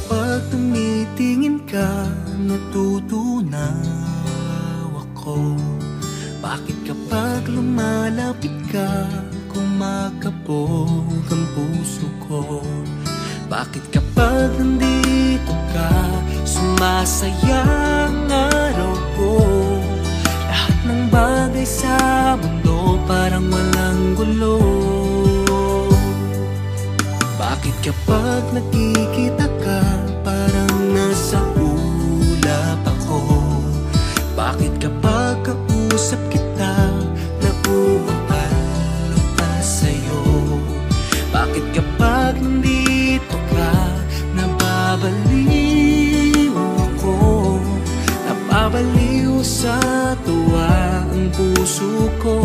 kapag tumitingin ka, natutunaw ako. Bakit kapag lumalapit ka, kumakabog ang puso ko? Bakit kapag nandito ka, sumasaya ang araw ko? Lahat ng bagay sa mundo parang walang gulo. Bakit kapag nakikita ka, parang nasa ulap ako? Bakit kapag kausap kita, nauualo pa sa'yo? Bakit kapag nandito ka, nababaliw ako? Nababaliw sa tuwa ang puso ko.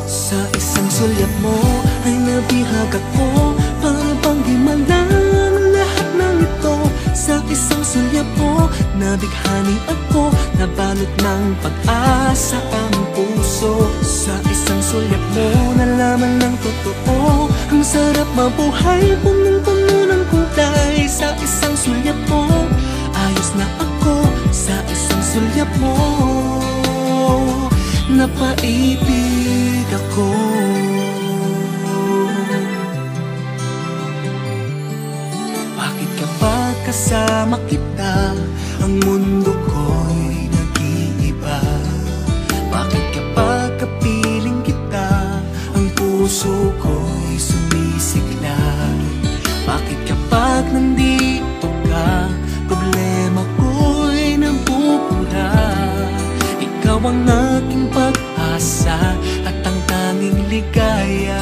Sa isang sulyap mo ay nabihag ako, para bang himala ang lahat ng ito. Sa isang sulyap mo, nabighani ako, nabalot ng pag-asa ang puso. Sa isang sulyap mo, nalaman ng totoo, ang sarap mabuhay, punong-puno ng kulay. Sa isang sulyap mo, ayos na ako. Sa isang sulyap mo, napaibig ako. Bakit kapag kasama kita, ang mundo ko'y nag-iiba? Bakit kapag kapiling kita, ang puso ko'y sumisigla? Bakit kapag nandito ka, problema ko'y nabubura? Ikaw ang aking pag-asa at ang tanging ligaya.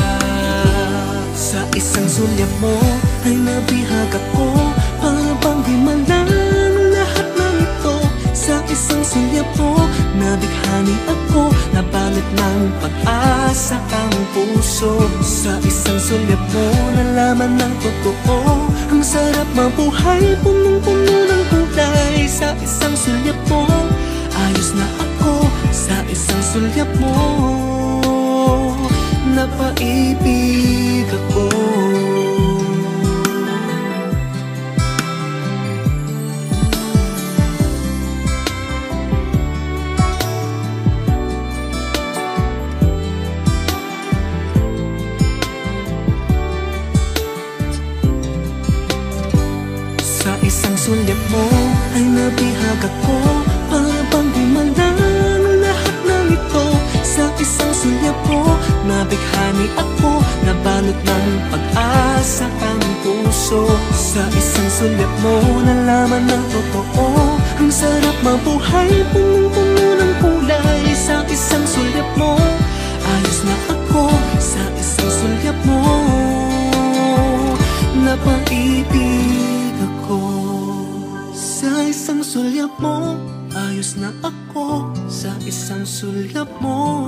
Sa isang sulyap mo ay nabihag ako, para bang himala ang lahat ng ito. Sa isang sulyap mo, nabighani ako, nabalot ng pag-asa ang puso. Sa isang sulyap mo, nalaman ng totoo, ang sarap mabuhay, punong-puno ng kulay. Sa isang sulyap mo, ayos na ako. Sa isang sulyap mo, napaibig ako. Sa isang sulyap mo ay nabihag ako, para bang himala ang lahat ng ito. Sa isang sulyap mo, nabighani ako, nabalot ng pag-asa ang puso. Sa isang sulyap mo, nalaman ng totoo, ang sarap mabuhay, punong-puno ng kulay. Sa isang sulyap mo, ayos na ako. Sa isang sulyap mo, napaibig ako. Sa isang sulyap mo, ayos na ako. Sa isang sulyap mo,